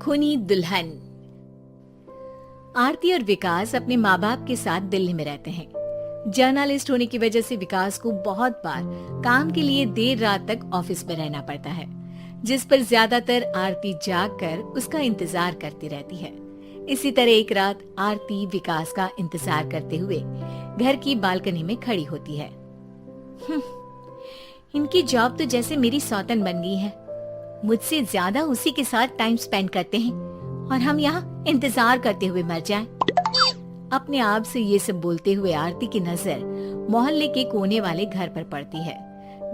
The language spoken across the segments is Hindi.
खूनी दुल्हन। आरती और विकास अपने माँ बाप के साथ दिल्ली में रहते हैं। जर्नलिस्ट होने की वजह से विकास को बहुत बार काम के लिए देर रात तक ऑफिस में रहना पड़ता है, जिस पर ज्यादातर आरती जाग कर उसका इंतजार करती रहती है। इसी तरह एक रात आरती विकास का इंतजार करते हुए घर की बालकनी में खड़ी होती है। इनकी जॉब तो जैसे मेरी सौतन बन गई है। मुझसे ज्यादा उसी के साथ टाइम स्पेंड करते हैं और हम यहाँ इंतजार करते हुए मर जाएं। अपने आप से ये सब बोलते हुए आरती की नजर मोहल्ले के कोने वाले घर पर पड़ती है,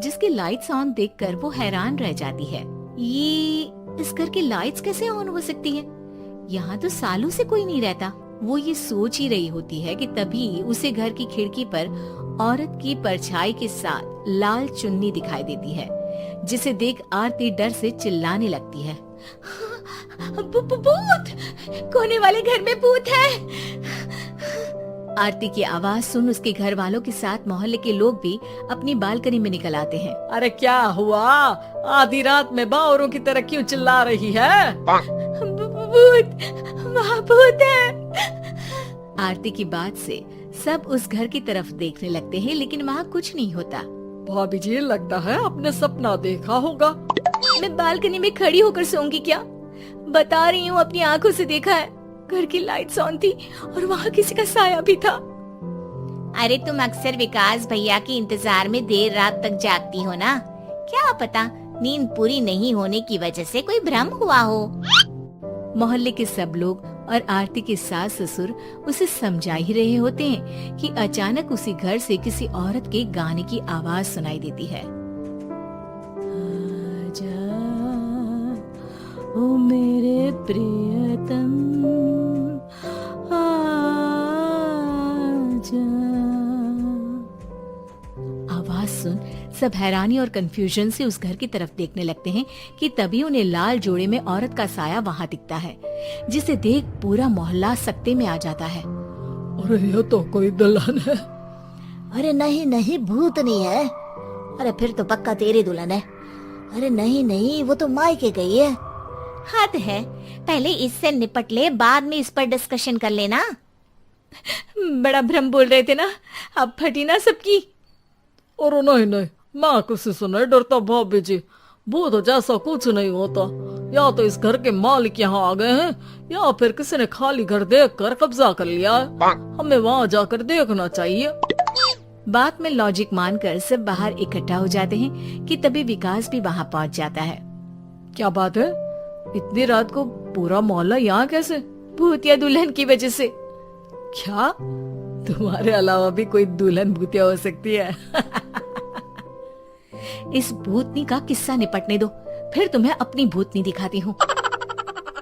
जिसकी लाइट्स ऑन देखकर वो हैरान रह जाती है। ये इस घर की लाइट्स कैसे ऑन हो सकती है? यहाँ तो सालों से कोई नहीं रहता। वो ये सोच ही रही होती है कि तभी उसे घर की खिड़की पर औरत की परछाई के साथ लाल चुन्नी दिखाई देती है, जिसे देख आरती डर से चिल्लाने लगती है। भूत! कोने वाले घर में भूत है। आरती की आवाज सुन उसके घर वालों के साथ मोहल्ले के लोग भी अपनी बालकनी में निकल आते हैं। अरे क्या हुआ? आधी रात में बावरों की तरह क्यों चिल्ला रही है? भूत! वहाँ भूत है। आरती की बात से सब उस घर की तरफ देखने लगते हैं, लेकिन वहाँ कुछ नहीं होता। भाभी जी, लगता है आपने सपना देखा होगा। मैं बालकनी में खड़ी होकर सोऊंगी क्या? बता रही हूँ, अपनी आंखों से देखा है। घर की लाइट्स ऑन थी और वहाँ किसी का साया भी था। अरे तुम अक्सर विकास भैया के इंतजार में देर रात तक जागती हो ना, क्या पता नींद पूरी नहीं होने की वजह से कोई भ्रम हुआ हो। मोहल्ले के सब लोग और आरती के सास ससुर उसे समझा ही रहे होते हैं कि अचानक उसी घर से किसी औरत के गाने की आवाज सुनाई देती है। आजा ओ मेरे प्रियतम, आजा। आवाज सुन सब हैरानी और कंफ्यूजन से उस घर की तरफ देखने लगते हैं कि तभी उन्हें लाल जोड़े में औरत का साया वहाँ दिखता है, जिसे देख पूरा मोहल्ला सकते में आ जाता है। अरे ये तो कोई दुल्हन है। अरे नहीं नहीं, भूत नहीं है। अरे फिर तो पक्का तेरी दुल्हन है। अरे नहीं नहीं, वो तो मायके गई है। हद है, पहले इससे निपट ले, बाद में इस पर डिस्कशन कर लेना। बड़ा भ्रम बोल रहे थे ना, अब फटी ना सबकी। और नहीं नहीं, मैं किसी से नहीं डरता भाभी जी। भूत जैसा कुछ नहीं होता। या तो इस घर के मालिक यहाँ आ गए हैं, या फिर किसी ने खाली घर देखकर कब्जा कर लिया है। हमें वहाँ जाकर देखना चाहिए। बात में लॉजिक मानकर सब बाहर इकट्ठा हो जाते हैं कि तभी विकास भी वहाँ पहुँच जाता है। क्या बात है? इतनी रात को पूरा मोहल्ला यहाँ कैसे? भूतिया दुल्हन की वजह से। क्या तुम्हारे अलावा भी कोई दुल्हन भूतिया हो सकती है? इस भूतनी का किस्सा निपटने दो, फिर तुम्हें अपनी भूतनी दिखाती हूँ।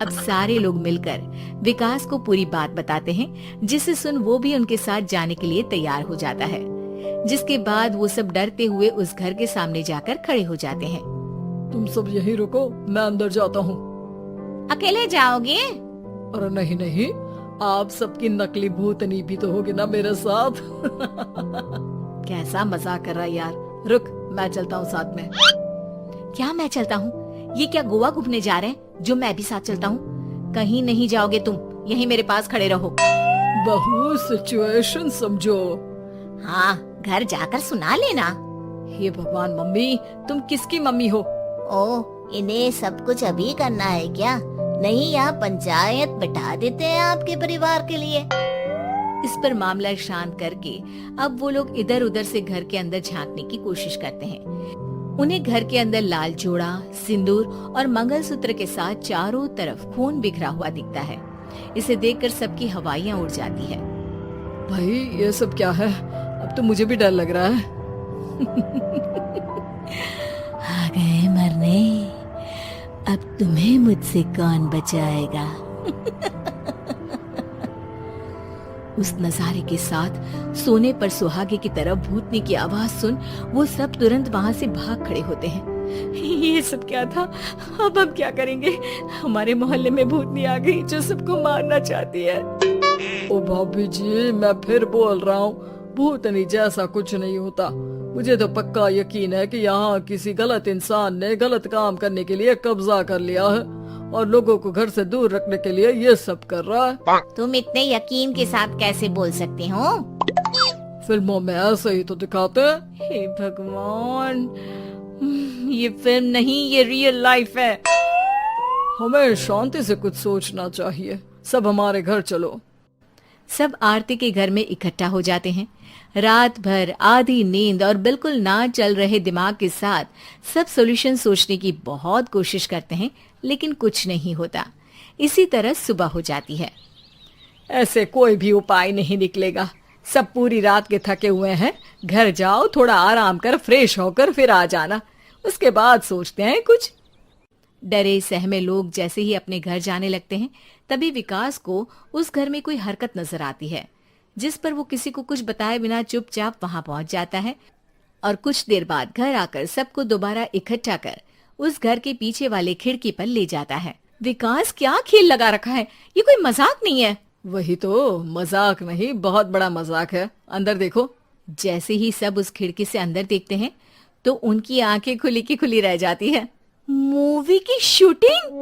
अब सारे लोग मिलकर विकास को पूरी बात बताते हैं, जिसे सुन वो भी उनके साथ जाने के लिए तैयार हो जाता है। जिसके बाद वो सब डरते हुए उस घर के सामने जाकर खड़े हो जाते हैं। तुम सब यहीं रुको, मैं अंदर जाता हूँ। अकेले जाओगे? अरे नहीं नहीं, आप सबकी नकली भूतनी भी तो होगी ना मेरे साथ। कैसा मजाक कर रहा है यार। रुक, मैं चलता हूँ साथ में। क्या मैं चलता हूँ? ये क्या गोवा घूमने जा रहे हैं जो मैं भी साथ चलता हूँ? कहीं नहीं जाओगे तुम, यहीं मेरे पास खड़े रहो। बहू सिचुएशन समझो। हाँ, घर जाकर सुना लेना। हे भगवान, मम्मी तुम किसकी मम्मी हो? ओ, इन्हें सब कुछ अभी करना है क्या? नहीं, यहाँ पंचायत बिठा देते हैं आपके परिवार के लिए। इस पर मामला शांत करके अब वो लोग इधर उधर से घर के अंदर झांकने की कोशिश करते हैं। उन्हें घर के अंदर लाल जोड़ा, सिंदूर और मंगलसूत्र के साथ चारों तरफ खून बिखरा हुआ दिखता है। इसे देखकर सबकी हवाइयां उड़ जाती है। भाई ये सब क्या है? अब तो मुझे भी डर लग रहा है। आ गए मरने, अब तुम्हें मुझसे कौन बचाएगा? उस नजारे के साथ सोने पर सुहागे की तरफ भूतनी की आवाज सुन वो सब तुरंत वहाँ से भाग खड़े होते हैं। ये सब क्या था? अब हम क्या करेंगे? हमारे मोहल्ले में भूतनी आ गई जो सबको मारना चाहती है। ओ भाभी जी, मैं फिर बोल रहा हूँ, भूतनी जैसा कुछ नहीं होता। मुझे तो पक्का यकीन है कि यहाँ किसी गलत इंसान ने गलत काम करने के लिए कब्जा कर लिया है और लोगों को घर से दूर रखने के लिए ये सब कर रहा है। तुम इतने यकीन के साथ कैसे बोल सकते हो? फिल्मों में ऐसे ही तो दिखाते हैं। हे भगवान, ये फिल्म नहीं, ये रियल लाइफ है। हमें शांति से कुछ सोचना चाहिए। सब हमारे घर चलो। सब आरती के घर में इकट्ठा हो जाते हैं। रात भर आधी नींद और बिल्कुल ना चल रहे दिमाग के साथ सब सॉल्यूशन सोचने की बहुत कोशिश करते हैं, लेकिन कुछ नहीं होता। इसी तरह सुबह हो जाती है। ऐसे कोई भी उपाय नहीं निकलेगा। सब पूरी रात के थके हुए हैं। घर जाओ, थोड़ा आराम कर, फ्रेश होकर फिर आ जाना, उसके बाद सोचते हैं कुछ। डरे सहमे लोग जैसे ही अपने घर जाने लगते हैं, तभी विकास को उस घर में कोई हरकत नजर आती है, जिस पर वो किसी को कुछ बताए बिना चुपचाप वहां पहुंच जाता है और कुछ देर बाद घर आकर सबको दोबारा इकट्ठा कर उस घर के पीछे वाले खिड़की पर ले जाता है। विकास, क्या खेल लगा रखा है? ये कोई मजाक नहीं है। वही तो, मजाक नहीं, बहुत बड़ा मजाक है। अंदर देखो। जैसे ही सब उस खिड़की से अंदर देखते हैं तो उनकी आंखें खुली की खुली रह जाती है। मूवी की शूटिंग!